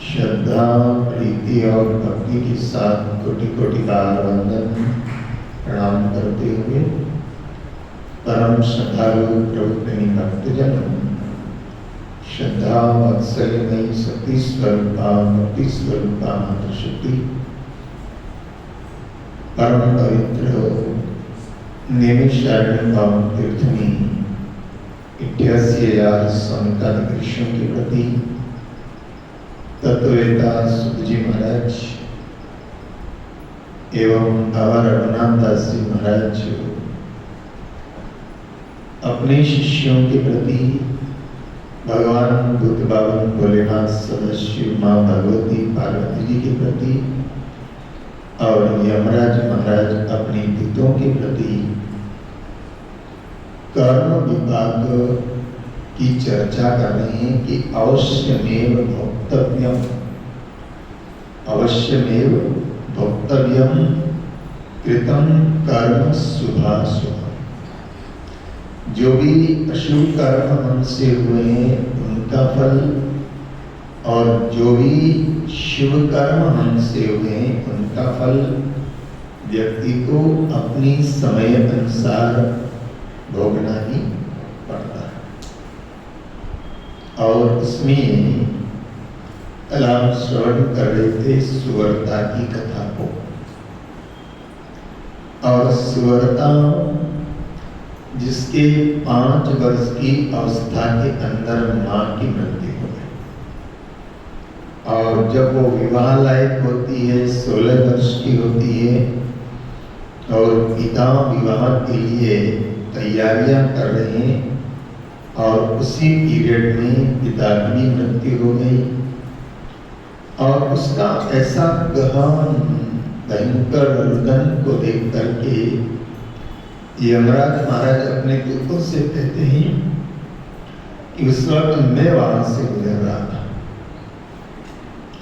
श्रद्धा, प्रीति और भक्ति के साथ कोटि कोटि बार वंदन प्रणाम करते हुए परम श्रद्धालु प्रभु प्रेमी भक्तजन, श्रद्धा वात्सल्यमयी शक्ति स्वरूपा भक्ति स्वरूपा मातृशक्ति, परम पवित्र नैमिषारण्य पावन तीर्थनी 88,000 स्वामिकादि कृष्ण के प्रति तत्ववेता सुध जी महाराज एवं बाबा रघुनाथ दास जी महाराज अपने शिष्यों के प्रति भगवान बुद्ध बाबन भोलेनाथ सदस्य माँ भगवती पार्वती जी के प्रति और यमराज महाराज अपने दूतों के प्रति कर्म विभाग की चर्चा कर रहे हैं कि अवश्यमेव भोक्तव्यम कृतं कर्म शुभाशुभ। जो भी अशुभ कर्म हमसे हुए हैं उनका फल, और जो भी शुभ कर्म हमसे हुए हैं उनका फल व्यक्ति को अपनी समय अनुसार भोगना ही पड़ता है। और इसमें कल हम श्रवण कर रहे थे सुवर्ता की कथा को, और सुवर्ता जिसके 5 वर्ष की अवस्था के अंदर माँ की मृत्यु हो गई, और जब वो विवाह लायक होती है 16 वर्ष की होती है और पिता विवाह के लिए तैयारियां कर रहे हैं, और उसी पीरियड में पिता की मृत्यु हो गई। और उसका ऐसा गहन भयंकर रुदन को देख करके यमराज महाराज अपने दूतों से कहते हैं कि उस वक्त मैं वहां से गुजर रहा था,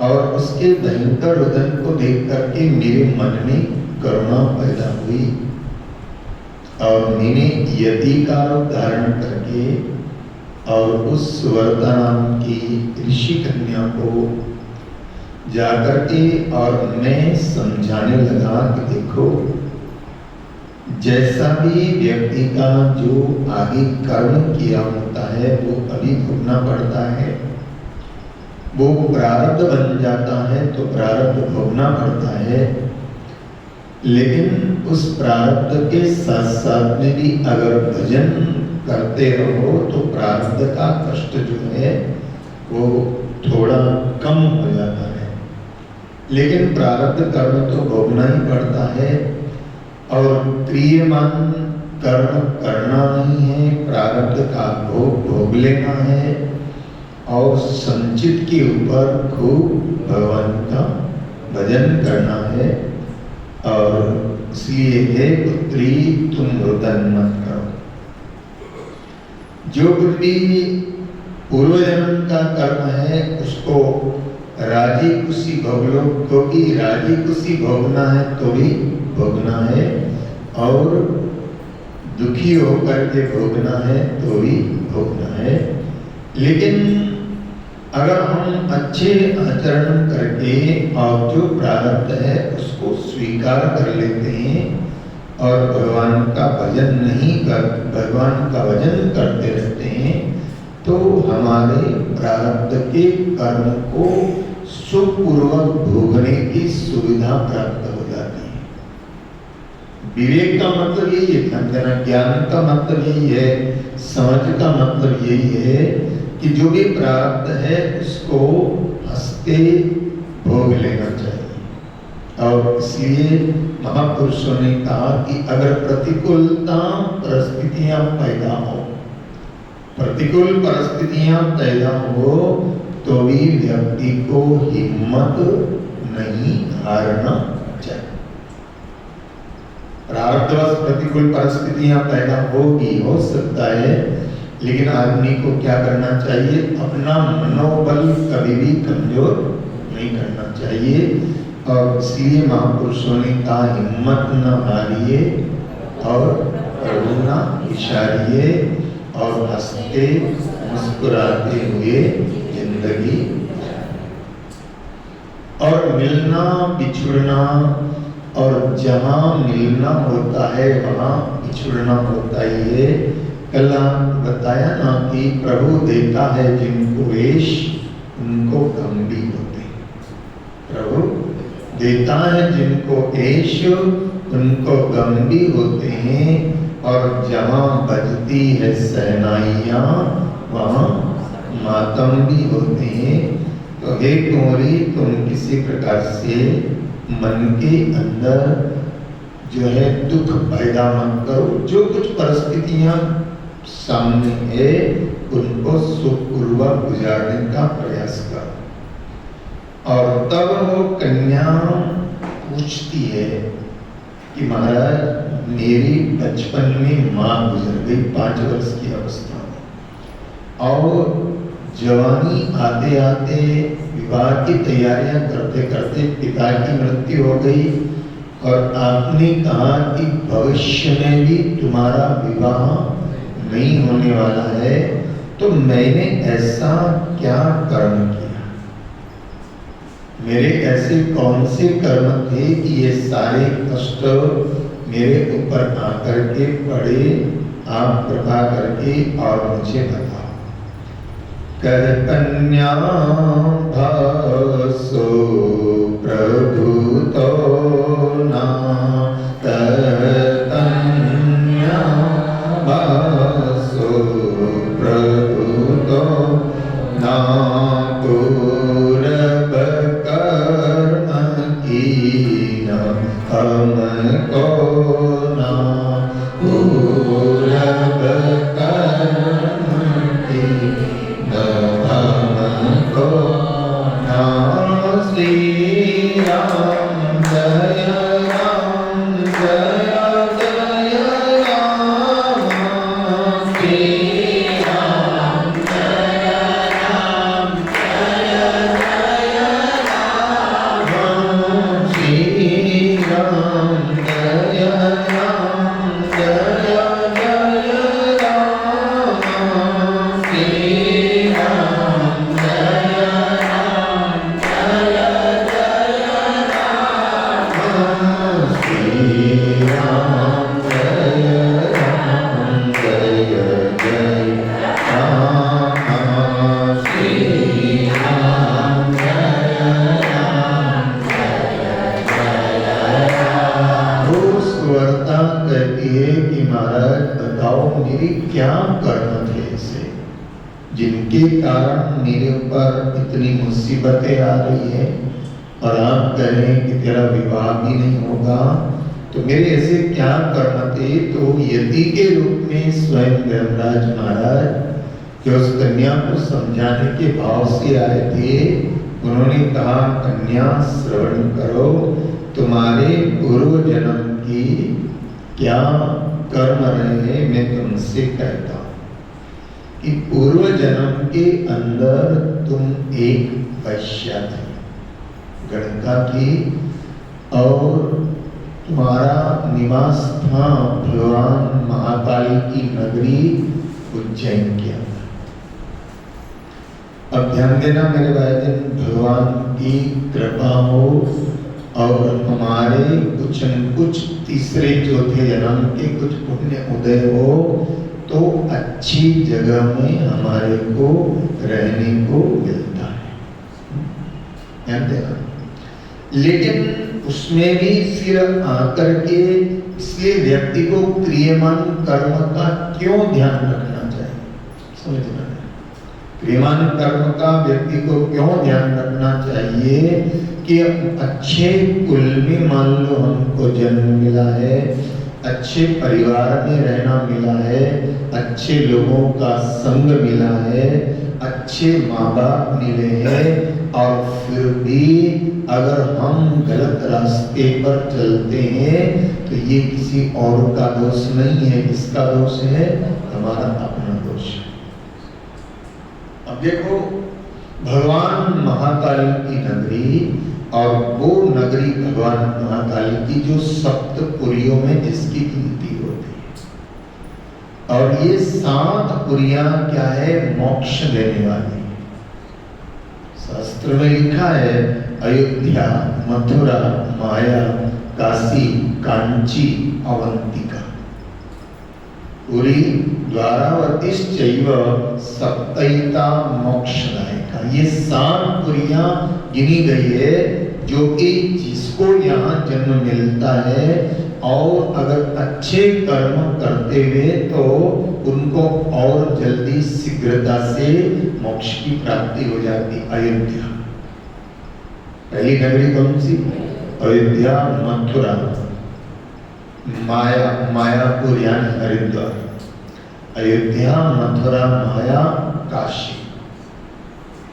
और उसके भयंकर रुदन को देख करके मेरे मन में करुणा पैदा हुई, और मैंने यति का रूप धारण करके और उस सुवर्ता नाम की ऋषि कन्या को जाकर के और मैं समझाने लगा कि देखो, जैसा भी व्यक्ति का जो आगे कर्म किया होता है वो अभी भोगना पड़ता है, वो प्रारब्ध बन जाता है तो प्रारब्ध भोगना पड़ता है। लेकिन उस प्रारब्ध के साथ साथ में भी अगर भजन करते रहो तो प्रारब्ध का कष्ट जो है वो थोड़ा कम हो जाता है। लेकिन प्रारब्ध कर्म तो भोगना ही पड़ता है, और क्रियमान कर्म करना नहीं है, प्रारब्ध का भोग भोग लेना है, और संचित के ऊपर खूब भगवान का भजन करना है। और इसलिए हे पुत्री तुम रुदन मत करो। जो कुछ भी पूर्व जन्म का कर्म है उसको राजी खुशी भोग लो, क्योंकि राजी खुशी भोगना है तो भी भोगना है, और दुखी होकर के भोगना है तो भी भोगना है। लेकिन अगर हम अच्छे आचरण करके और जो प्रारब्ध है उसको स्वीकार कर लेते हैं और भगवान का भजन करते रहते हैं, तो हमारे प्रारब्ध के कर्म को सुखपूर्वक भोगने की सुविधा प्राप्त हो जाती है। विवेक का मतलब यही है, ज्ञान का मतलब यही है, समझ का मतलब यही है कि जो भी प्रारब्ध है उसको हंसते भोग लेना चाहिए। और इसलिए महापुरुषों ने कहा कि अगर प्रतिकूलता परिस्थितियां पैदा हो, प्रतिकूल परिस्थितियां पैदा हो तो भी व्यक्ति को हिम्मत नहीं हारना चाहिए। प्रारब्धवश प्रतिकूल परिस्थितियां पैदा होगी, हो सकता है, लेकिन आदमी को क्या करना चाहिए? अपना मनोबल कभी भी कमजोर नहीं करना चाहिए। और इसलिए महापुरुषों ने कहा हिम्मत न हारिए और करुणा इशारिए और हंसते मुस्कुराते हुए जिंदगी। और मिलना बिछुड़ना, और जहाँ मिलना होता है वहाँ बिछुड़ना होता ही है। कल बताया ना कि प्रभु देता है जिनको वेश उनको गम भी होते हैं। प्रभु देता है जिनको वेश उनको गम भी होते हैं, और जहाँ बजती है सहनाइयाँ वहाँ मातम भी होते हैं। तो हे कुंवरी, तुम किसी प्रकार से मन के अंदर जो है दुख पैदा मत करो। जो कुछ परिस्थितियां सामने है उनको सुखपूर्वक गुजारने का प्रयास करो। और तब वो कन्या पूछती है कि महाराज मेरी बचपन में माँ गुजर गई 5 वर्ष की अवस्था में, और जवानी आते आते विवाह की तैयारियां करते करते पिता की मृत्यु हो गई, और आपने कहा कि भविष्य में भी तुम्हारा विवाह नहीं होने वाला है। तो मैंने ऐसा क्या कर्म किया, मेरे ऐसे कौन से कर्म थे कि ये सारे कष्ट मेरे ऊपर आकर के पड़े? आप कृपा करके और मुझे बताओ। कर कन्या भासो प्रभु तो ना, कर कन्या भासो प्रभु तो ना, पूरब कर्म कीना हमको ना, पूरब कर्म कीना हमको ना। श्री राम जय राम जय जय राम, श्री राम जय राम जय जय राम, श्री राम जय राम जय जय राम, श्री राम जय राम जय जय राम, श्री राम जय राम जय जय राम, श्री राम जय राम जय जय राम। वो सुवर्ता कहती है कि महाराज बताओ मेरी क्या कर्म थे ऐसे जिनके कारण मेरे ऊपर इतनी मुसीबतें आ रही है, और आप कह रहे हैं कि तेरा विवाह भी नहीं होगा। तो मेरे ऐसे क्या कर्म थे? तो यति के रूप में स्वयं धर्मराज महाराज जो उस कन्या को समझाने के भाव से आए थे, उन्होंने कहा कन्या श्रवण करो, तुम्हारे पूर्व जन्म की क्या कर्म रहे मैं तुमसे कहता हूँ कि पूर्व जन्म के अंदर तुम एक वैश्या थे, गणका की, और तुम्हारा निवास था भगवान महाकाली की नगरी उज्जैन के अंदर। अब ध्यान देना मेरे भाईजन, भगवान की कृपा हो और हमारे कुछ न कुछ तीसरे चौथे जन्म के कुछ पुण्य उदय हो तो अच्छी जगह में हमारे को रहने को मिलता है। ध्यान देना, लेकिन उसमें भी फिर आकर के इसलिए व्यक्ति को क्रियमान कर्म का क्यों ध्यान रखना चाहिए, समझना है। क्रियमान कर्म का व्यक्ति को क्यों ध्यान रखना चाहिए कि अच्छे कुल में मान लो हमको जन्म मिला है, अच्छे परिवार में रहना मिला है, अच्छे लोगों का संग मिला है, अच्छे माँ बाप मिले हैं, और फिर भी अगर हम गलत रास्ते पर चलते हैं तो ये किसी और का दोष नहीं है। किसका दोष है? हमारा अपना दोष है। अब देखो, भगवान महाकाली की नगरी, और वो नगरी भगवान महाकाली की जो सप्तपुरियों में जिसकी गिनती होती है, और ये 7 पुरियां क्या है? मोक्ष देने वाली। शास्त्र में लिखा है अयोध्या, मथुरा, माया, काशी, कांची, अवंतिका, पुरी, द्वारावतीश्चैव सप्तैता मोक्षदायिका। ये 7 पुरियां गिनी गई है जो कि जिसको यहाँ जन्म मिलता है और अगर अच्छे कर्म करते हुए तो उनको और जल्दी शीघ्रता से मोक्ष की प्राप्ति हो जाती। अयोध्या पहली नगरी कौन सी? अयोध्या, मथुरा, मायापुर यानी हरिद्वार, अयोध्या, मथुरा, माया, काशी,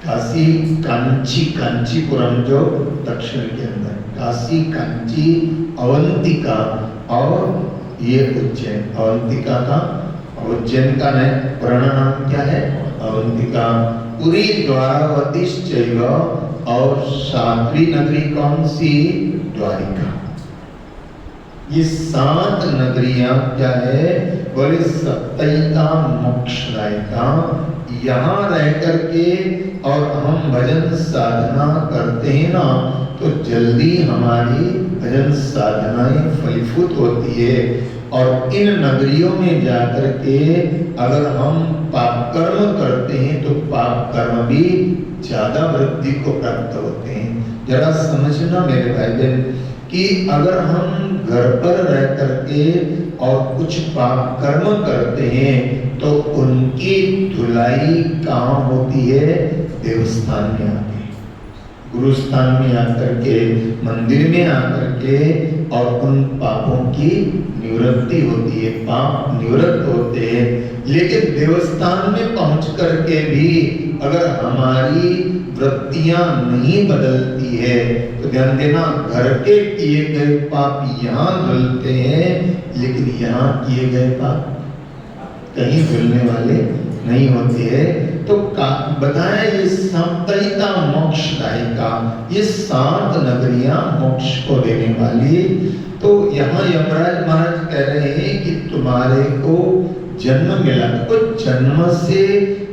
काशी, कांची, कांचीपुरम जो दक्षिण के अंदर, काशी, कांची, अवंतिका और ये उज्जैन। अवंतिका का, उज्जैन का पुराना नाम क्या है? अवंतिका। पुरी, द्वारावतीश्चैव और 7वीं नगरी कौन सी? द्वारिका। ये 7 नगरियां क्या है? बोले सप्तैता मोक्षदायिका। यहाँ रह करके और हम भजन साधना करते हैं ना तो जल्दी हमारी भजन साधनाएं फलीभूत होती है। और इन नगरियों में जाकर के अगर हम पाप कर्म करते हैं तो पाप कर्म भी ज्यादा वृद्धि को प्राप्त होते हैं। जरा समझना मेरे भाई बहन कि अगर हम घर पर रह करके और कुछ पाप कर्म करते हैं तो उनकी धुलाई कहाँ होती है? देवस्थान में आके, गुरुस्थान में आकर के, मंदिर में आकर के, और उन पापों की निवृत्ति होती है, पाप निवृत्त होते हैं। लेकिन देवस्थान में पहुंच करके भी अगर हमारी वृत्तियां नहीं बदलती है तो ध्यान देना, घर के किए गए पाप यहाँ धुलते हैं लेकिन यहाँ किए गए पाप कहीं धुलने वाले नहीं होते हैं। तो बताया ये सप्तैता मोक्षदायिका, ये 7 नगरियां मोक्ष को देने वाली। तो यहाँ यमराज महाराज कह रहे हैं कि तुम्हारे को जन्म मिला तो जन्म से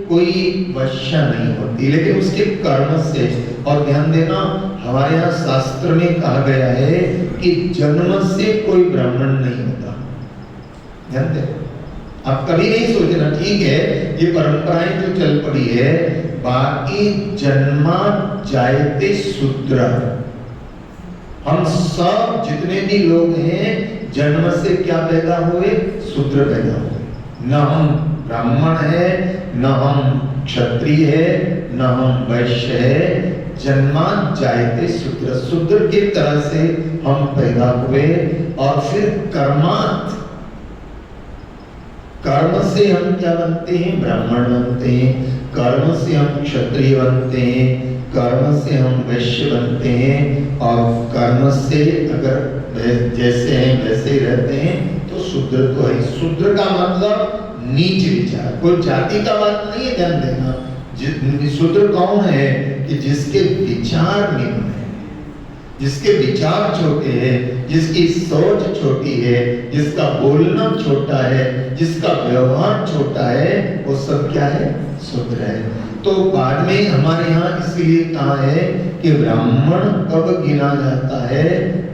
कोई वश्या नहीं होती लेकिन उसके कर्म से। और ध्यान देना, हमारे यहाँ शास्त्र में कहा गया है कि जन्म से कोई ब्राह्मण नहीं होता। ध्यान देना, आप कभी नहीं सोचना, ठीक है ये परंपराएं जो चल पड़ी है, बाकी जन्मा जायते शूद्र। हम सब जितने भी लोग हैं जन्म से क्या पैदा हुए? शूद्र पैदा हुए। न हम ब्राह्मण है, न हम क्षत्रिय है, न हम वैश्य है। जन्मा जायते शूद्र, शूद्र की तरह से हम पैदा हुए। और फिर कर्मात, कर्म से हम क्या बनते हैं? ब्राह्मण बनते हैं। कर्म से हम क्षत्रिय बनते हैं, कर्म से हम वैश्य बनते हैं, और कर्म से अगर जैसे हैं वैसे ही रहते हैं तो शूद्र तो है। शूद्र का मतलब नीच विचार, कोई जाति का बात नहीं है। ध्यान देना, शूद्र कौन है? कि जिसके विचार निम्न है, जिसके विचार छोटे हैं, जिसकी सोच छोटी है, जिसका बोलना छोटा है, जिसका व्यवहार छोटा है, वो सब क्या है? शूद्र है। तो बाद में हमारे यहाँ इसलिए कहा है कि ब्राह्मण कब गिना जाता है?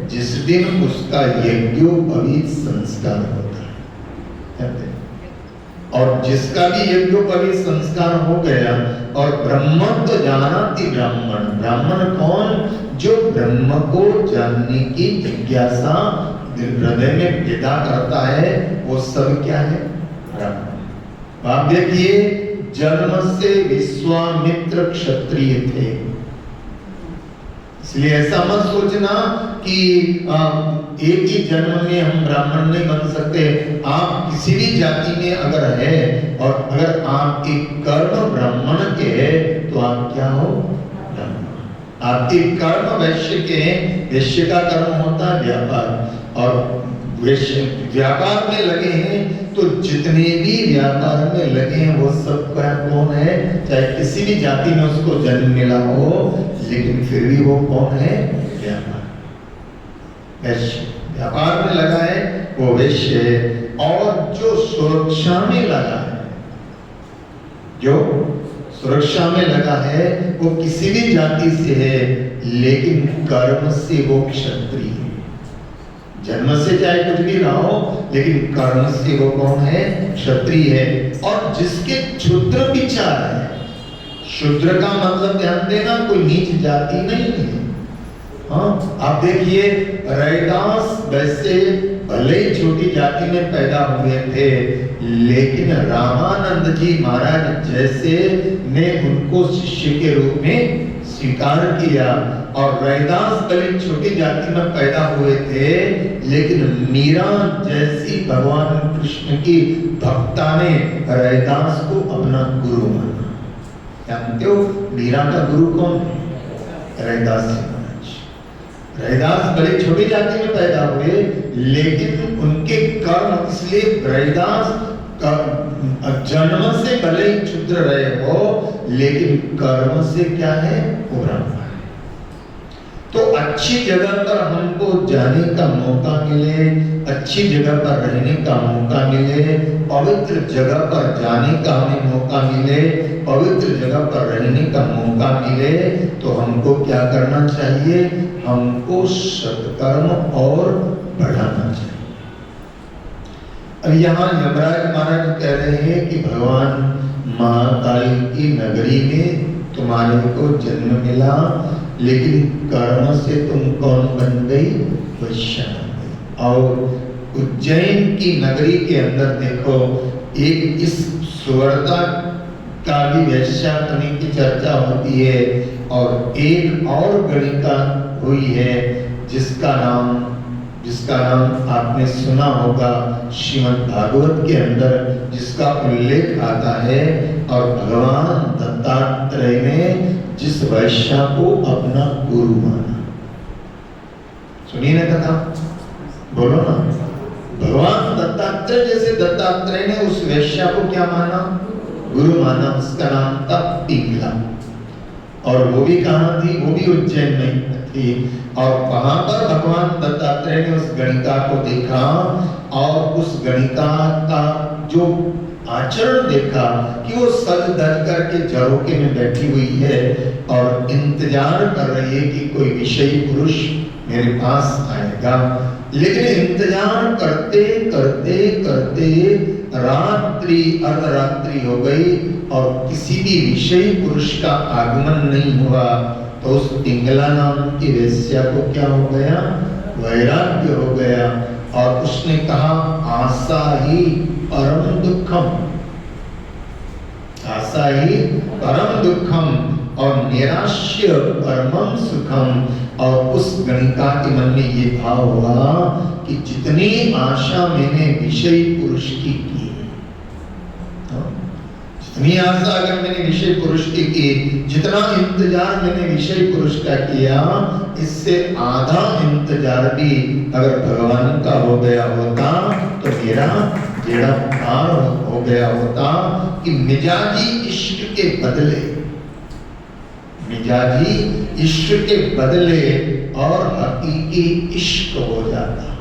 जिस दिन उसका यज्ञोपवीत संस्कार होता है। और जिसका भी यज्ञोपवीत संस्कार हो गया, और ब्रह्मत्व जानाति ब्राह्मण, ब्राह्मण कौन? जो ब्रह्म को जानने की जिज्ञासा हृदय में पैदा करता है, वो सब क्या है? ब्राह्मण। आप देखिए, जन्म से विश्वामित्र क्षत्रिय थे, इसलिए ऐसा मत सोचना कि एक ही जन्म में हम ब्राह्मण नहीं बन सकते। आप किसी भी जाति में अगर है और अगर आपके कर्म ब्राह्मण के है तो आप क्या हो? ब्राह्मण। आपके कर्म वैश्य के हैं, वैश्य का कर्म होता है व्यापार, और वैश्य व्यापार में लगे हैं तो जितने भी व्यापार में लगे हैं वो सब कौन है? चाहे किसी भी जाति में उसको जन्म मिला हो, लेकिन फिर भी वो कौन है? व्यापार, वैश्य। व्यापार में लगा है वो वैश्य है। और जो सुरक्षा में लगा है, जो सुरक्षा में लगा है, वो किसी भी जाति से है, लेकिन कर्म से वो क्षत्रिय है। जन्म से चाहे कुछ भी रहा हो, लेकिन कर्म से वो कौन है? क्षत्रिय है। और जिसके क्षुद्र विचार है, शूद्र का मतलब ध्यान देना कोई नीच जाति नहीं है। हाँ, आप देखिए रैदास वैसे भले ही छोटी जाति में पैदा हुए थे, लेकिन रामानंद जी महाराज जैसे ने उनको शिष्य के रूप में स्वीकार किया। और रैदास भले छोटी जाति में पैदा हुए थे, लेकिन मीरा जैसी भगवान कृष्ण की भक्ता ने रैदास को अपना गुरु माना। जानते हो मीरा का गुरु कौन है? रैदास जी महाराज। रैदास भले छोटी जाति में पैदा हुए, लेकिन उनके कर्म, इसलिए रैदास जन्म से भले ही क्षुद्र रहे हो, लेकिन कर्म से क्या है? वो ब्राह्मण है। तो अच्छी जगह पर हमको जाने का मौका मिले, अच्छी जगह पर रहने का मौका मिले, पवित्र जगह पर जाने का हमें मौका मिले, पवित्र जगह पर रहने का मौका मिले, तो हमको क्या करना चाहिए? हमको सत्कर्म और बढ़ाना चाहिए। अब यहाँ यमराज महाराज कह रहे हैं कि भगवान महाकाल की नगरी में तुम्हारे को जन्म मिला, लेकिन कर्म से तुम कौन बन गई? वैश्या बन गई। और उज्जैन की नगरी के अंदर देखो, एक इस सुवर्ता का भी वैश्या बनी की चर्चा होती है, और एक और गणिका हुई है जिसका नाम आपने सुना होगा श्रीमद् भागवत के अंदर, जिसका उल्लेख आता है। और भगवान दत्तात्रेय ने जिस वैश्या को अपना गुरु माना, सुनिए ना कथा, बोलो ना। भगवान दत्तात्रेय जैसे दत्तात्रेय ने उस वैश्या को क्या माना? गुरु माना। उसका नाम था पिंगला। और वो भी कहाँ थी? वो भी उज्जैन में थी। और वहां पर भगवान दत्तात्रेय ने उस गणिका को देखा, और उस गणिका का जो आचरण देखा कि वो सज धज करके झरोके में बैठी हुई है और इंतजार कर रही है कि कोई विषयी पुरुष मेरे पास आएगा। लेकिन इंतजार करते करते करते रात्रि अर्धरात्रि हो गई और किसी भी विषयी पुरुष का आगमन नहीं हुआ। तो उस पिंगला नाम की वेश्या को क्या हो गया? वैराग्य हो गया। और उसने कहा आशा ही परम दुखम, आशा ही परम दुखम और निराश्य परमम सुखम। और उस गणिका के मन में ये भाव हुआ कि जितनी आशा मैंने विषयी पुरुष की जितनी आशा अगर मैंने विषय पुरुष की, जितना इंतजार मैंने विषय पुरुष का किया, इससे आधा इंतजार भी अगर भगवान का हो गया होता तो मेरा बेड़ा पार हो गया होता। कि मिजाजी इश्क के बदले, मिजाजी इश्क के बदले और हकीकी इश्क हो जाता।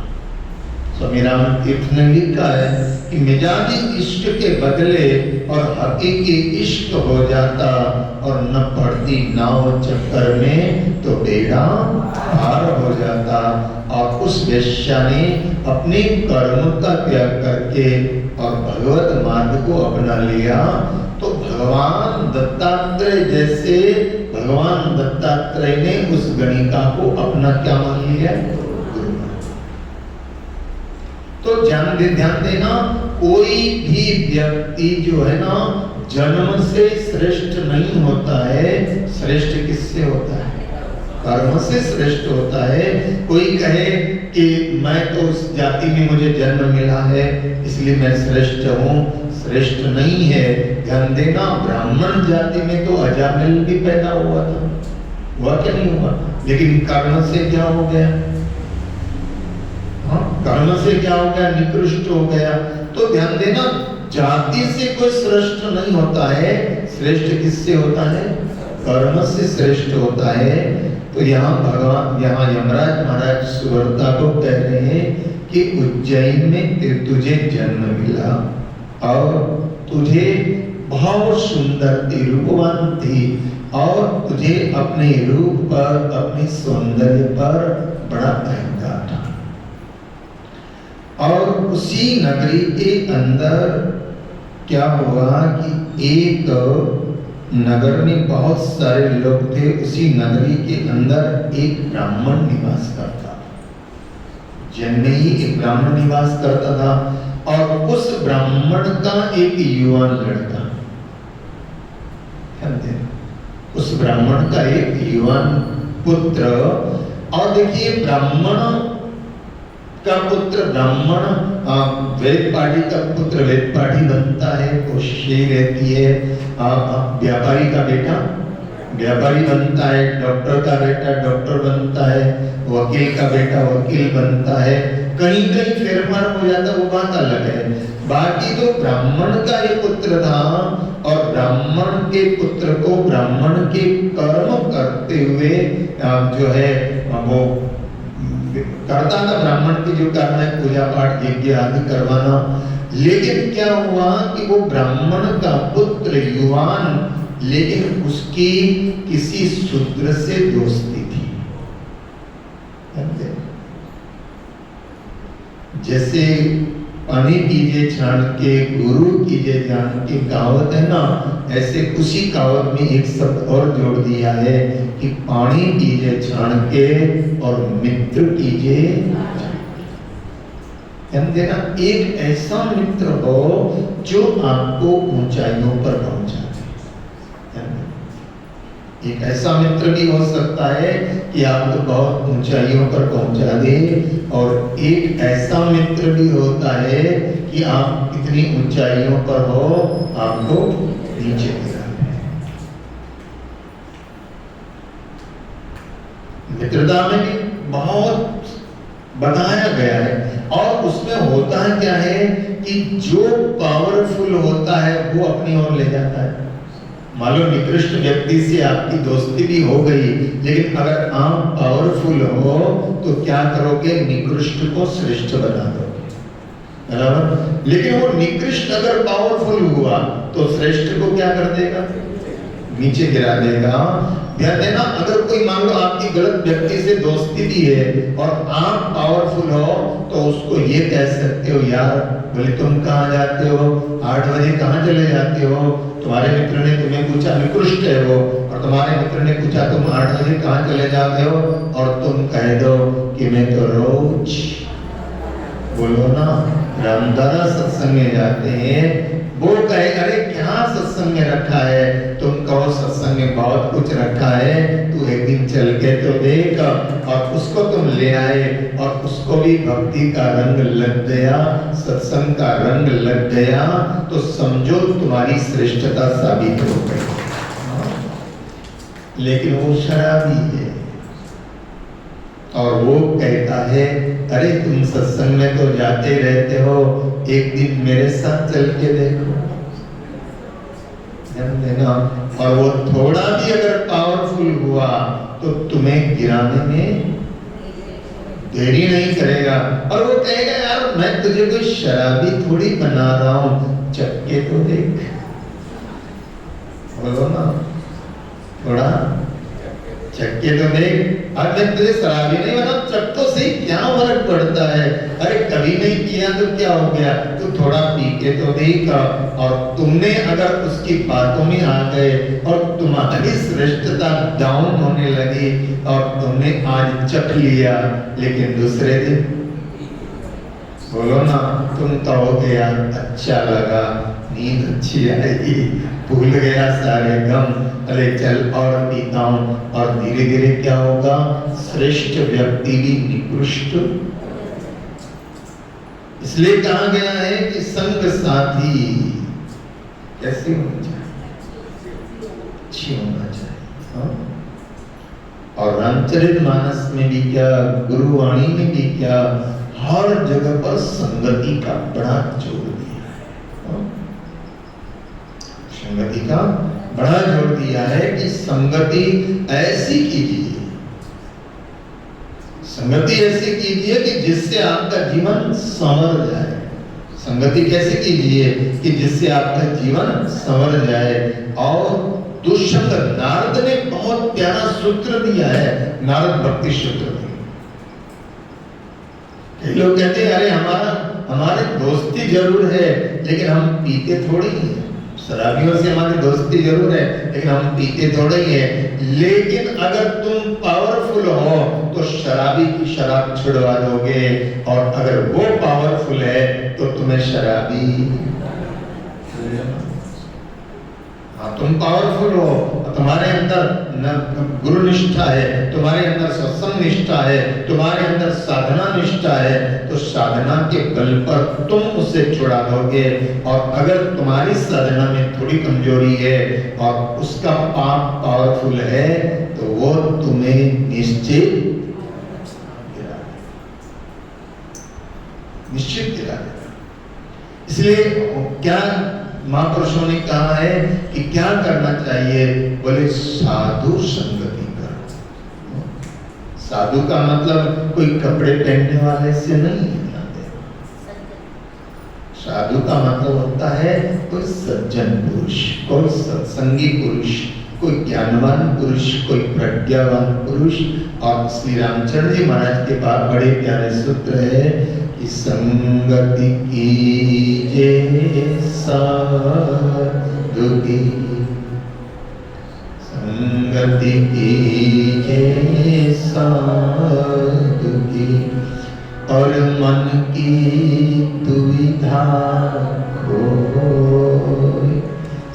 स्वामी राम तीर्थ ने लिखा है कि मिजाजी इश्क के बदले और हकीकी इश्क हो जाता, और न पड़ती नाव चक्कर में तो बेड़ा पार हो जाता। और उस वेश्या ने अपने कर्म का त्याग करके और भगवत मार्ग को अपना लिया। तो भगवान दत्तात्रेय जैसे भगवान दत्तात्रेय ने उस गणिका को अपना क्या मान लिया? तो ध्यान देना, कोई भी व्यक्ति जो है ना जन्म से श्रेष्ठ नहीं होता है। श्रेष्ठ किससे होता है? कर्म से श्रेष्ठ होता है। कोई कहे कि मैं तो उस जाति में मुझे जन्म मिला है इसलिए मैं श्रेष्ठ हूँ, श्रेष्ठ नहीं है। ध्यान देना, ब्राह्मण जाति में तो अजामिल भी पैदा हुआ था, हुआ क्या नहीं हुआ? लेकिन कर्म से क्या हो गया? कर्म से क्या हो गया? निकृष्ट हो गया। तो ध्यान देना, जाति से कोई श्रेष्ठ नहीं होता है। श्रेष्ठ किससे होता है? कर्म से श्रेष्ठ होता है। तो यहाँ भगवान, यहाँ यमराज महाराज सुवर्ता को कह रहे हैं कि उज्जैन में तुझे जन्म मिला और तुझे बहुत सुंदर थी, रूपवान थी और तुझे अपने रूप पर, अपने सौंदर्य पर बड़ा अहंकार था। और उसी नगरी के अंदर क्या हुआ कि एक नगर में बहुत सारे लोग थे। उसी नगरी के अंदर एक ब्राह्मण निवास करता, जन्म में ही एक ब्राह्मण निवास करता था। और उस ब्राह्मण का एक युवान लड़का, उस ब्राह्मण का एक युवान पुत्र। और देखिए ब्राह्मण का पुत्र ब्राह्मण वेदपाठी का पुत्र वेदपाठी बनता है, कोशिश यही रहती है। व्यापारी का बेटा व्यापारी बनता है, डॉक्टर का बेटा डॉक्टर बनता है, वकील का बेटा वकील बनता है। कहीं कहीं फेरफार हो जाता है, वो बात अलग है। बाकी तो ब्राह्मण का ये पुत्र था और ब्राह्मण के पुत्र को ब्राह्मण के कर्म करते हुए जो है वो करता था। ब्राह्मण के जो कर्म है पूजा पाठ यज्ञ आदि करवाना। लेकिन क्या हुआ कि वो ब्राह्मण का पुत्र युवान, लेकिन उसकी किसी शूद्र से दोस्ती थी। जैसे पानी कीजिए छान के, गुरु कीजिए जान के कहावत है ना, ऐसे उसी कहावत में एक शब्द और जोड़ दिया है कि पानी कीजिए छान के और मित्र कीजिए। ना एक ऐसा मित्र हो जो आपको ऊंचाइयों पर पहुंचा दे। एक ऐसा मित्र भी हो सकता है कि आपको बहुत ऊंचाइयों पर पहुंचा दे, और एक ऐसा मित्र भी होता है कि आप कितनी ऊंचाइयों पर हो आपको नीचे गिरा दे। मित्रता में भी बहुत बताया गया है। और उसमें होता है क्या है कि जो पावरफुल होता है वो अपनी ओर ले जाता है। मान लो निकृष्ट व्यक्ति से आपकी दोस्ती भी हो गई, लेकिन अगर आप पावरफुल हो तो क्या करोगे? निकृष्ट को श्रेष्ठ बना दोगे, बराबर। लेकिन वो निकृष्ट अगर पावरफुल हुआ तो श्रेष्ठ को क्या कर देगा? नीचे गिरा देगा। ध्यान देना, अगर कोई मान लो आपकी गलत व्यक्ति से दोस्ती भी है और आप पावरफुल हो तो उसको ये कह सकते हो, यार बोले तुम कहाँ जाते हो, 8 बजे कहाँ चले जाते हो? तुम्हारे मित्र ने तुम्हें पूछा, निकृष्ट है वो, और तुम्हारे मित्र ने पूछा तुम 8 बजे कहाँ चले जाते हो, और तुम कह दो कि मैं तो रोज, बोलो ना, रामदास सत्संग में जाते हैं। वो कहे अरे क्या सत्संग में रखा है? तुम कहो सत्संग में बहुत कुछ रखा है, तू एक दिन चल के तो देख। और उसको तुम ले आए और उसको भी भक्ति का रंग लग गया, सत्संग का रंग लग गया, तो समझो तुम्हारी श्रेष्ठता साबित हो गई। लेकिन वो शराबी है और वो कहता है अरे तुम सत्संग में तो जाते रहते हो, एक दिन मेरे साथ चल के देखो। देना, और वो थोड़ा भी अगर पावरफुल हुआ तो तुम्हें गिराने में देरी नहीं करेगा। और वो कहेगा यार मैं तुझे कोई शराबी थोड़ी बना रहा हूं, चक्के तो देख, बोलो ना, थोड़ा चक्के तो देख। और मैं तुझे शराबी नहीं बना, चक तो सही, क्या फर्क पड़ता है? अरे कभी नहीं किया तो क्या हो गया, तू थोड़ा पी के तो देख। और तुमने अगर उसकी बातों में आ गए और तुम्हारी श्रेष्ठता डाउन होने लगी और तुमने आज चख लिया, लेकिन दूसरे दिन बोलो ना, तुम कहोगे यार अच्छा लगा, नींद अच्छी आई, भूल गया सारे गम, अरे चल और पीता हूं। और धीरे धीरे क्या होगा? श्रेष्ठ व्यक्ति भी निकृष्ट। इसलिए कहा गया है कि संग साथी कैसे होना चाहिए? अच्छी होना चाहिए। और रामचरितमानस में भी क्या, गुरुवाणी में भी क्या, हर जगह पर संगति का बड़ा जोर दिया है। संगति का बड़ा जोर दिया है कि संगति ऐसी कीजिए, संगति ऐसी कीजिए कि जिससे आपका जीवन संवर जाए, संगति कैसे कीजिए कि जिससे आपका जीवन संवर जाए। और दुष्संग, नारद ने बहुत प्यारा सूत्र दिया है, नारद भक्ति सूत्र। कई लोग कहते हैं अरे हमारे दोस्ती जरूर है लेकिन हम पीते थोड़ी ही हैं। शराबियों से हमारी दोस्ती जरूर है लेकिन हम पीते थोड़े ही हैं। लेकिन अगर तुम पावरफुल हो तो शराबी की शराब छुड़वा दोगे, और अगर वो पावरफुल है तो तुम्हें शराबी। हाँ, तुम पावरफुल हो, तुम्हारे अंदर गुरु निष्ठा है, तुम्हारे अंदर सत्संग निष्ठा है, तुम्हारे अंदर साधना निष्ठा है, तो साधना के बल पर तुम उसे छुड़ा दोगे। और अगर तुम्हारी साधना में थोड़ी कमजोरी है और उसका पाप पावरफुल है तो वो तुम्हें निश्चित गिरा देगा। इसलिए क्या महापुरुषों ने कहा है कि क्या करना चाहिए? बोले साधु संगति करो। साधु का मतलब कोई कपड़े पहनने वाले से नहीं है। साधु का मतलब होता है कोई सज्जन पुरुष, कोई सत्संगी पुरुष, कोई ज्ञानवान पुरुष, कोई प्रज्ञावान पुरुष। और श्री रामचंद्र जी महाराज के पास बड़े प्यारे सूत्र है कि संगति कीजे साधु की, संगति कीजे साधु की, और मन की दुविधा खोए।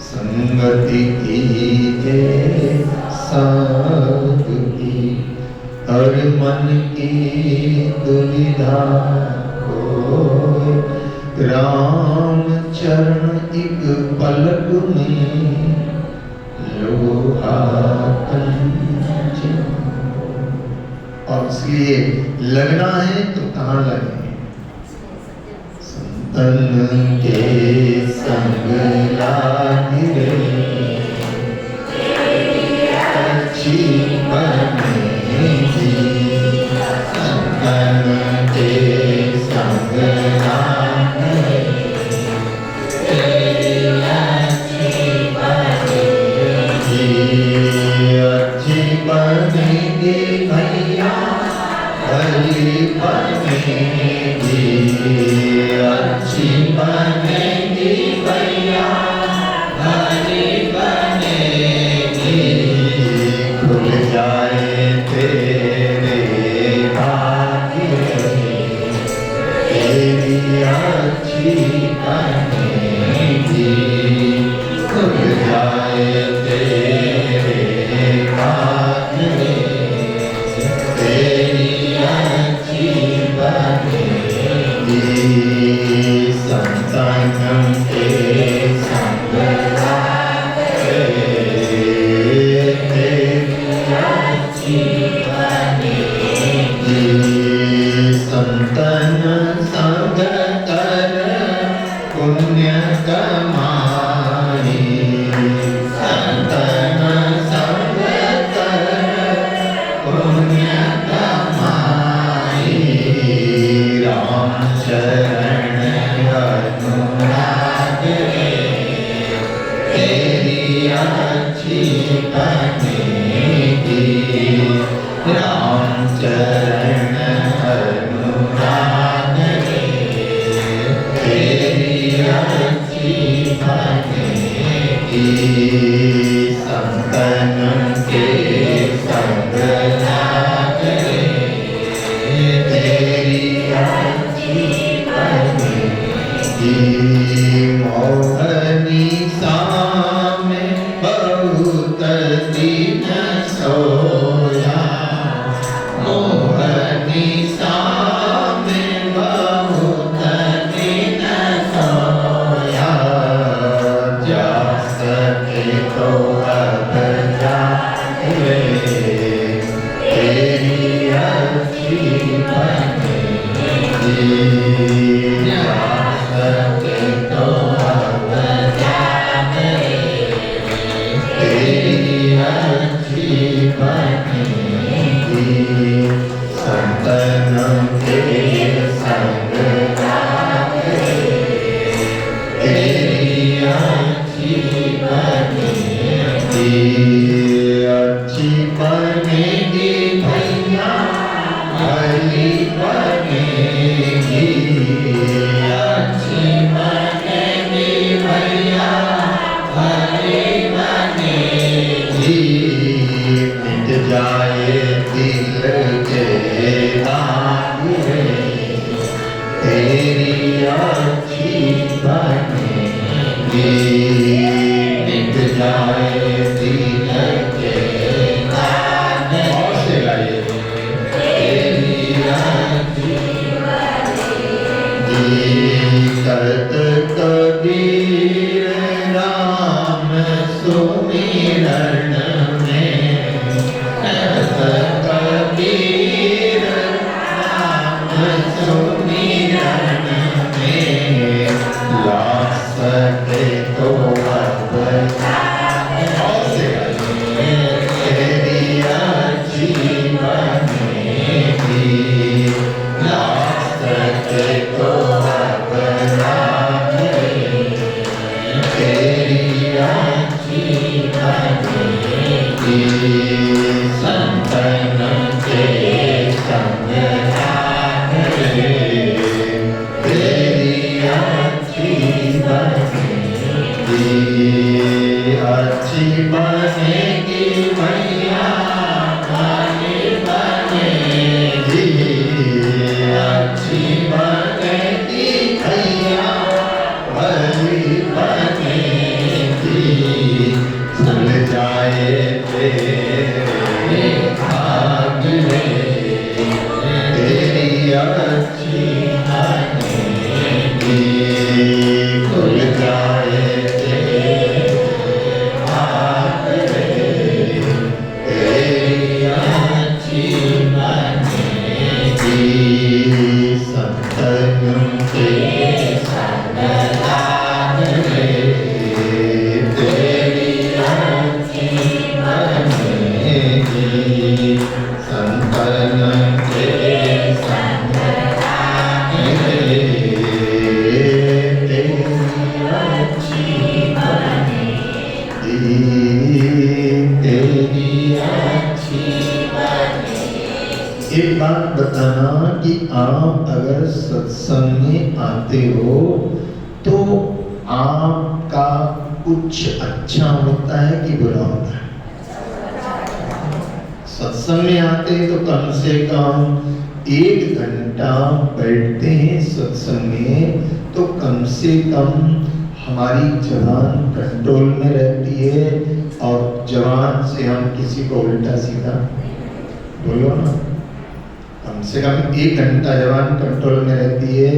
संगति कीजे साधु की, और मन की दुविधा खोए। राम चरण एक पलक में लोहा कंचन। और इसलिए लगना है तो कहाँ लगे? संतन के संग लागे अच्छी बनेगी। संतन के संग लागे अच्छी बनेगी भैया, भली बनेगी, अच्छी बनेगी भैया, भली बनेगी। खुल जाए तेरे भाग्य, तेरी अच्छी बनेगी। खुल जाए तेरे भाग्य, तेरी अच्छी बनेगी। संतान के संग लागे तेरी अच्छी बनेगी। संतन संग कर पुण्य कमाई। संतन संग कर पुण्य कमाई। राम शरण अनुराग तेरी अच्छी बनेगी। राम चरण अनुराग तेरी अच्छी बनेगी। संतन के संग लागे तेरी अच्छी बनेगी। मोहनी सामे बहुत दिन सोया। मोहनी सामे बहुत दिन सोया। जा सके तो अब जाए तेरी अच्छी बनेगी। जा सके तो मिट जाए दीन के गाने। और से गाइए। तेरी अर्जी करत कबीर राम सुमिरन में, करत कबीर राम सुमिरन में, ला सके तो अब और से तेरी अर्जी बनेगी, ला सके तो अब राम तेरी अर्जी बनेगी। संतन के संग रे तेरी अर्जी बनेगी, अर्जी बनेगी मैया काली बनेगी, अर्जी बनेगी भैया बली बनेगी। चल जाए तेरे भाग में तेरी अर्जी बनेगी, खुल जाए तेरे भाग में तेरी अर्जी बनेगी। संतन के संग रे तेरी अर्जी बनेगी, संतन के संग रे तेरी अर्जी बनेगी, तेरी अर्जी बनेगी। एक बात बताना कि आप अगर सत्संग में आते हो तो आपका कुछ अच्छा होता है कि बुरा होता है? सत्संग में आते हैं तो कम से कम 1 घंटा बैठते हैं सत्संग में, तो कम से कम हमारी जबान कंट्रोल में रहती है और जबान से हम किसी को उल्टा सीधा बोलो ना। कम से कम 1 घंटा जबान कंट्रोल में रहती है।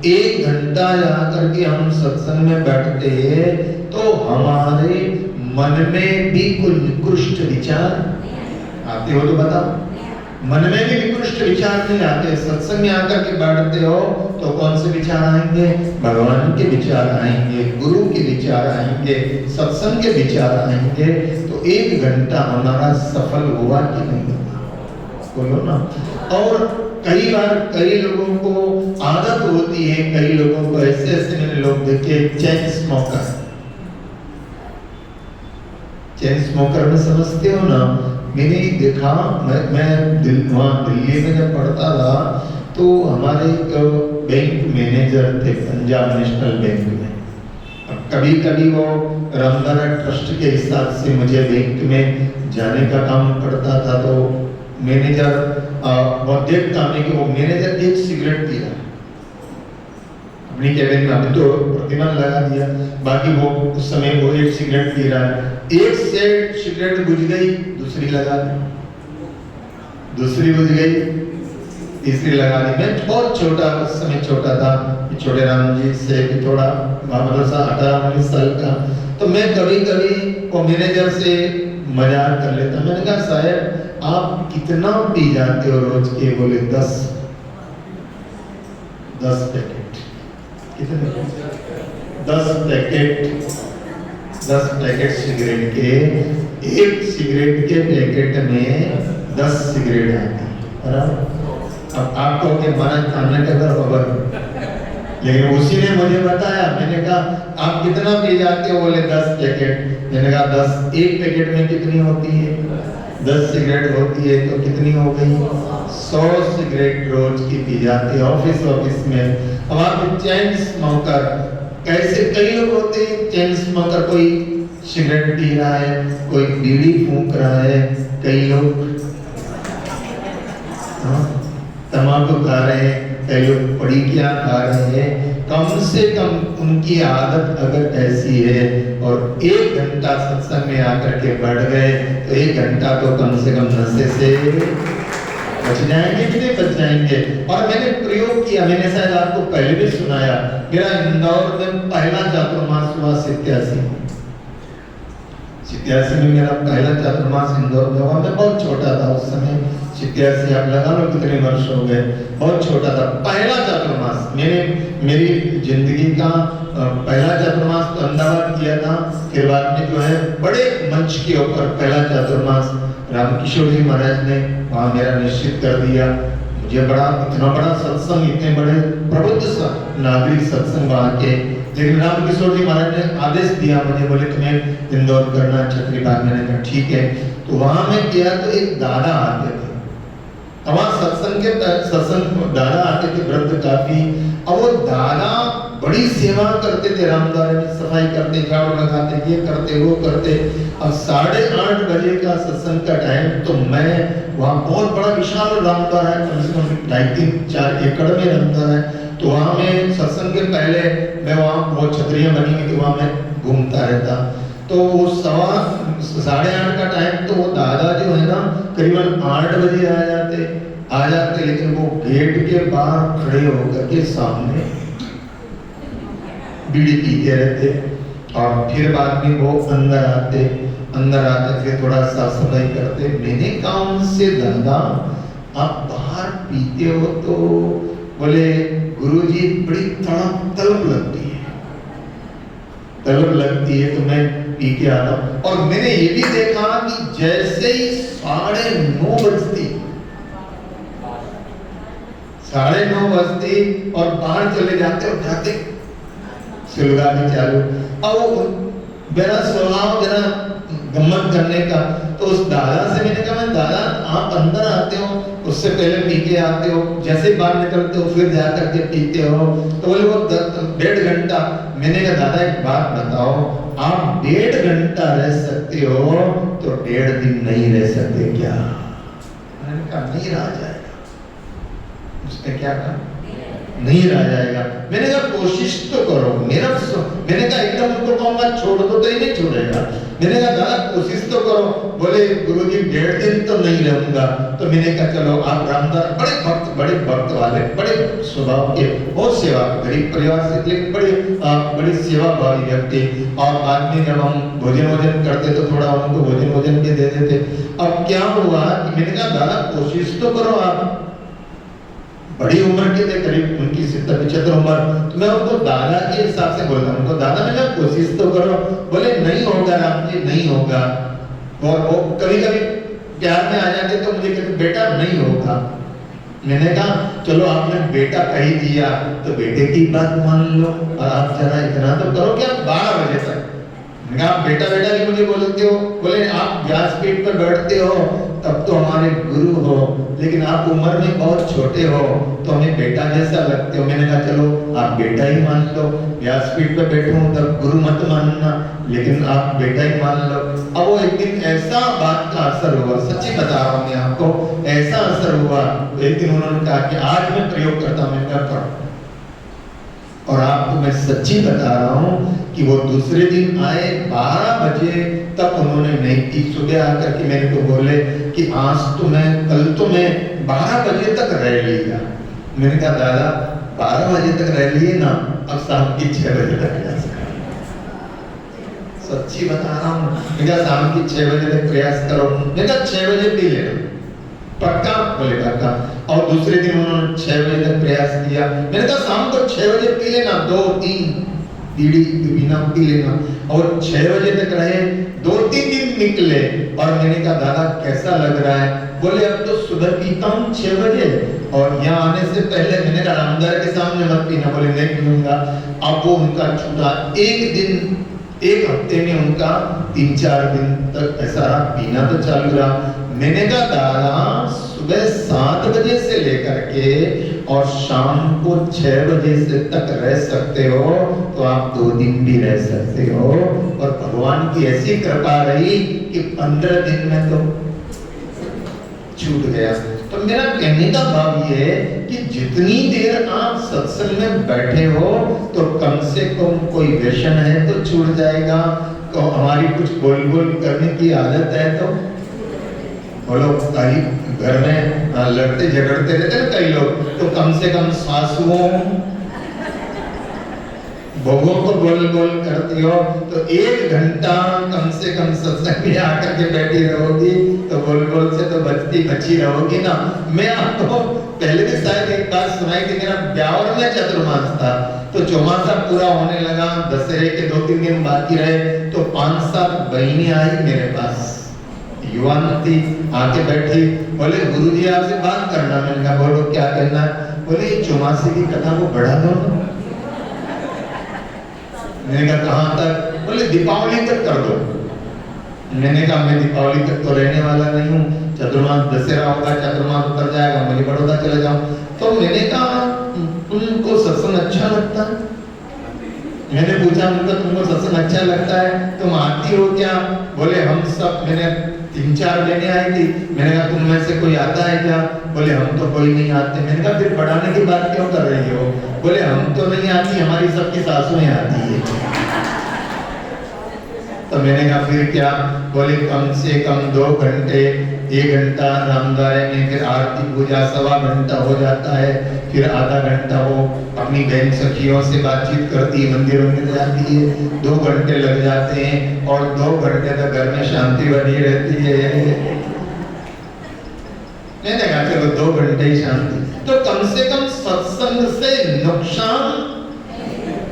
1 घंटा जाकर के हम सत्संग में बैठते हैं तो हमारे मन में भी कोई निकृष्ट विचार आते हो तो बताओ। मन में भी निकृष्ट विचार नहीं आते। सत्संग में आकर के बैठते हो तो कौन से विचार आएंगे? भगवान के विचार आएंगे, गुरु के विचार आएंगे, सत्संग के विचार आएंगे। तो 1 घंटा हमारा सफल हुआ कि नहीं हुआ? बोलो ना। और कई बार कई लोगों को आदत होती है, कई लोगों को ऐसे मैंने लोग देखे चेन स्मोकर। चेन स्मोकर में समझते हो ना? मैंने देखा, मैं वहाँ दिल्ली में जब पढ़ता था तो हमारे बैंक मैनेजर थे पंजाब नेशनल बैंक में। कभी कभी वो रामदाना ट्रस्ट के हिसाब से मुझे बैंक में जाने का काम पड़ता था, तो मैनेजर वो देखता मैं कि वो मैनेजर 1 सिगरेट पी रहा है अपनी कैबिन में। अभी तो प्रतिबंध लगा दिया, बाकी वो उस समय वो 1 सिगरेट पी रहा है। 1 से सिगरेट बुझ गई, दूसरी लगा दी, दूसरी बुझ गई, तीसरी लगा दी। मैं बहुत छोटा, उस समय छोटा था, छोटे राम जी से भी थोड़ा 18-19 साल का। तो मैं कभी कभी वो मैनेजर से मजाक कर लेता। मैंने कहा साहब आप कितना पी जाते हो रोज के? बोले 10 पैकेट। कितने? 10 पैकेट सिगरेट के। 1 सिगरेट के पैकेट में 10 सिगरेट आती है। अब आपको के मना खाने का डर खबर, लेकिन उसी ने मुझे बताया। मैंने कहा आप कितना पी जाते हो? बोले 10 पैकेट। मैंने कहा 10, 1 पैकेट में कितनी होती है? 10 सिगरेट होती है तो कितनी हो गई? 100 सिगरेट रोज की पी जाती है ऑफिस में। अब आप चेन स्मोकर, कैसे कई लोग होते हैं चेन स्मोकर, कोई सिगरेट पी रहा है, कोई बीड़ी फूंक रहा है, कई लोग तंबाकू खा रहे हैं, कई लोग पढ़ी क्या खा रहे हैं, कम से कम उनकी आदत अगर ऐसी है और 1 घंटा सत्संग में आकर के बढ़ गए तो 1 घंटा तो कम से कम नशे से बच जाएंगे कि नहीं बच जाएंगे। और मैंने प्रयोग किया, मैंने शायद आपको पहले भी सुनाया, मेरा इंदौर में पहला चातुर्मास हुआ 87 में मेरा पहला चातुर्मास इंदौर में हुआ। मैं बहुत छोटा था उस समय, 87 आप लगा लो कितने वर्ष हो गए, बहुत छोटा था। पहला चातुर्मास मेरी जिंदगी का पहला चातुर्मास तो अहमदाबाद किया था, फिर बाद में जो है बड़े मंच के ऊपर पहला चातुर्मास रामकिशोर जी महाराज ने वहाँ मेरा निश्चित कर दिया। मुझे इतना बड़ा सत्संग, इतने बड़े प्रबुद्ध नागरिक सत्संग वहाँ के, लेकिन रामकिशोर जी महाराज ने आदेश दिया मुझे, बोले तुम्हें इंदौर करना छतरी बाग। मैंने कहा ठीक है। तो वहाँ मैं गया तो एक दादा आते थे, वहाँ सत्संग दादा आते थे, वृद्ध काफी। अब वो दादा बड़ी सेवा करते थे, रामद्वारा में सफाई करते, झाड़ू लगाते, ये करते वो करते। अब 8:30 बजे का सत्संग का टाइम, तो मैं वहाँ बहुत बड़ा विशाल रामद्वारा है, कम से कम 2.5-4 एकड़ में रामद्वारा है। तो वहाँ में सत्संग के पहले मैं वहाँ बहुत छतरियाँ बनी हुई थी, वहाँ मैं घूमता रहता। तो वो 8:30 का टाइम, तो वो दादा जो है ना करीबन 8 बजे आ जाते, लेकिन वो गेट के बाहर खड़े होकर के सामने बीड़ी पीते रहते, और फिर बाद में वो अंदर आते फिर थोड़ा साफ सफाई करते। मैंने कहा उनसे, दादा आप बाहर पीते हो तो, बोले गुरुजी बड़ी तलब लगती है तो मैं पी के आता हूँ। और मैंने ये भी देखा कि जैसे ही 9:30 बजती, 9:30 बजती और बाहर चले जाते और जाते सुलगा के चालू। अब मेरा स्वभाव जरा गम्मत करने का, तो उस दादा से मैंने कहा, मैं दादा आप अंदर आते हो, उससे पहले पी के आते हो, जैसे बाहर निकलते हो फिर जाकर के पीते हो, तो बोले वो 1.5 घंटा। मैंने कहा दादा एक बात बताओ, आप 1.5 घंटा रह सकते हो तो 1.5 दिन नहीं रह सकते क्या? मैंने कहा नहीं रहा जाएगा। उसने क्या कहा? नहीं रहा जाएगा। मैंने कहा कोशिश तो करो। मैंने कहा एकदम उनको कहूँगा छोड़ दो तो ही नहीं छोड़ेगा। मैंने कहा दादा कोशिश तो करो। बोले गुरुजी 1.5 दिन तो नहीं रहूंगा। तो मैंने कहा चलो आप रामदास बड़े भक्त वाले, बड़े स्वभाव के, बहुत सेवा, गरीब परिवार से, लेकिन बड़ी सेवा भावी व्यक्ति। और बाद में जब हम भोजन करते तो थोड़ा उनको भोजन भी दे देते। अब क्या हुआ कि मैंने कहा दादा कोशिश तो करो आप, बड़ी उम्र के थे, करीब उनकी 70-75 उम्र। तो मैं उनको दादा के हिसाब से बोलता हूँ, उनको दादा मैंने कोशिश तो करो। बोले नहीं होगा राम जी, नहीं होगा। और वो कभी प्यार में आ जाते तो मुझे कहते बेटा नहीं होगा। मैंने कहा चलो आपने बेटा कह ही दिया तो बेटे की बात मान लो, और आप जरा इतना तो करो कि आप 12 बजे तक। आप बेटा भी मुझे बोलते हो। बोले आप व्यासपीठ पर बैठते हो तब तो हमारे गुरु हो, लेकिन आप उम्र में बहुत छोटे हो तो हमें बेटा जैसा लगते हो। मैंने कहा चलो आप बेटा ही मान लो, व्यासपीठ पर बैठूं तब गुरु मत मानना, लेकिन आप बेटा ही मान लो। अब वो एक दिन ऐसा बात का असर हुआ, सच्ची बता रहा हूँ मैं आपको, ऐसा असर हुआ। एक दिन उन्होंने कहा कि आज मैं प्रयोग करता हूँ, मैं करो। और आपको मैं सच्ची बता रहा हूँ कि वो दूसरे दिन आए 12 बजे तक उन्होंने नहीं पी। सुबह आकर के मेरे को बोले कि कल तो मैं 12 बजे तक रह लिया। मैंने कहा दादा 12 बजे तक रह लिए ना, अब शाम की 6 बजे तक सच्ची बता रहा हूँ। मैंने कहा शाम की 6 बजे तक प्रयास करो। मैंने कहा 6 बजे पी लेना पक्का? बोले पक्का। और दूसरे दिन उन्होंने 6 बजे तक प्रयास किया। मैंने कहा शाम को 6 बजे पी लेना, 2-3 बीड़ी बिना पी लेना। और 6 बजे तक रहे, 2-3 दिन निकले। और मैंने कहा दादा कैसा लग रहा है? बोले अब तो सुबह पीता हूँ 6 बजे, और यहाँ आने से पहले मैंने कहा रामदार के सामने मत पीना। बोले नहीं पीऊंगा। अब वो उनका छूटा। एक हफ्ते में उनका 3-4 दिन तक ऐसा पीना तो चालू रहा। मैंने कहा दादा सुबह 7 बजे से लेकर के और शाम को 6 बजे से तक रह सकते हो तो आप 2 दिन भी रह सकते हो। और भगवान की ऐसी कृपा रही कि 15 दिन में तो छूट गया। तो मेरा कहने का भाव ये है कि जितनी देर आप सत्संग में बैठे हो तो कम से कम कोई व्यसन है तो छूट जाएगा। तो हमारी कुछ बोल बोल करने की आदत है तो बोलो, कई घर में लड़ते झगड़ते रहते हैं कई लोग, तो कम से कम सासुओं बहुओं को बोल बोल करती हो तो 1 घंटा कम से कम सत्संग में आकर के बैठी रहोगी तो बोल बोल से तो बची रहोगी ना। मैं आपको पहले भी शायद एक बात सुनाई थी, मेरा ब्यावर में चतुर्मास था तो चौमासा पूरा होने लगा, दशहरे के 2-3 दिन बाकी रहे तो 5-7 बहनें आई मेरे पास, युवान थी, आके बैठी, बोले गुरुजी आपसे बात करना। मैंने कहा बोलो क्या कहना है? बोले चौमासे की कथा को बढ़ा दो ना। मैंने कहा कहाँ तक? बोले दीपावली तक कर दो। मैंने कहा मैं दीपावली तक तो रहने वाला नहीं हूँ, चतुर्मास दशहरा होगा, चतुर्मास उतर जाएगा, मुझे बड़ौदा चले जाऊँ। तो मैंने कहा तुमको सत्संग अच्छा लगता है? मैंने पूछा उनका तुमको सत्संग अच्छा लगता है, तुम आती हो क्या? बोले हम सब, मैंने 3-4 बहनें आई थी, मैंने कहा तुम में से कोई आता है क्या? बोले हम तो कोई नहीं आते। मैंने कहा फिर बढ़ाने की बात क्यों कर रही हो? बोले हम तो नहीं आती, हमारी सबकी सासुएं आती है। तो मैंने कहा फिर क्या? बोले कम से कम 2 घंटे, 1 घंटा रामद्वारे में, फिर आरती पूजा 1.25 घंटा हो जाता है, फिर आधा घंटा वो अपनी बहन सखियों से बातचीत करती है, मंदिरों में जाती है, 2 घंटे लग जाते हैं और 2 घंटे तक घर में शांति बनी रहती है। मैंने कहा चलो 2 घंटे ही शांति, तो कम से कम सत्संग से नुकसान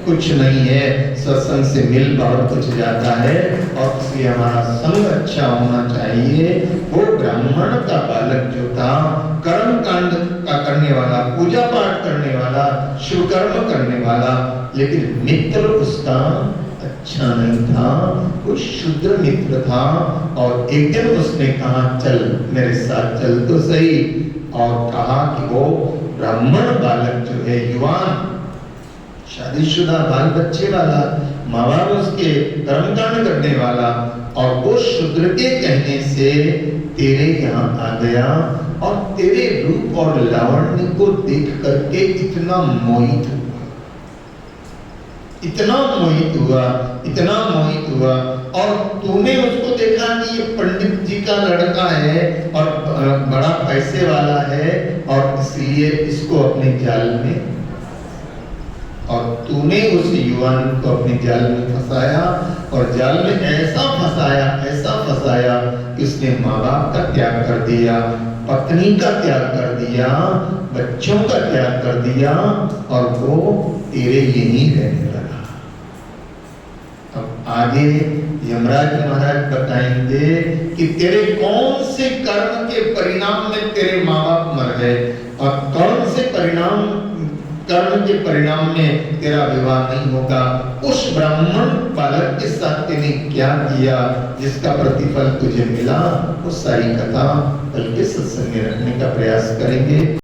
कुछ नहीं है, सत्संग से मिल बहुत कुछ जाता है और इसलिए हमारा संग अच्छा होना चाहिए। वो ब्राह्मण का बालक जो था, कर्म कांड का करने वाला, पूजा पाठ करने वाला, शुभ कर्म करने वाला, लेकिन मित्र उसका अच्छा नहीं था, वो शूद्र मित्र था। और एक दिन उसने कहा चल मेरे साथ चल तो सही, और कहा कि वो ब्राह्मण बालक जो है, युवान शादीशुदा बाल बच्चे वाला, माँ बाप उसके कर्मकांड करने वाला, और वो शूद्र के कहने से तेरे यहाँ आ गया और तेरे रूप और लावण्य को देख करके इतना मोहित हुआ, इतना मोहित हुआ, इतना मोहित हुआ। और तूने उसको देखा कि ये पंडित जी का लड़का है और बड़ा पैसे वाला है और इसलिए इसको अपने जाल में, और तूने उस युवान को अपने जाल में फंसाया, और जाल में ऐसा फंसाया कि उसने माँ बाप का त्याग कर दिया, पत्नी का त्याग कर दिया, बच्चों का त्याग कर दिया, और वो तेरे यहीं रहने लगा। अब आगे यमराज महाराज बताएंगे कि तेरे कौन से कर्म के परिणाम में तेरे माँ बाप मर गए, और कौन से कर्म के परिणाम में तेरा विवाह नहीं होगा। उस ब्राह्मण बालक के साथ तूने क्या किया जिसका प्रतिफल तुझे मिला, वो सारी कथा कल के सत्संग में रखने का प्रयास करेंगे।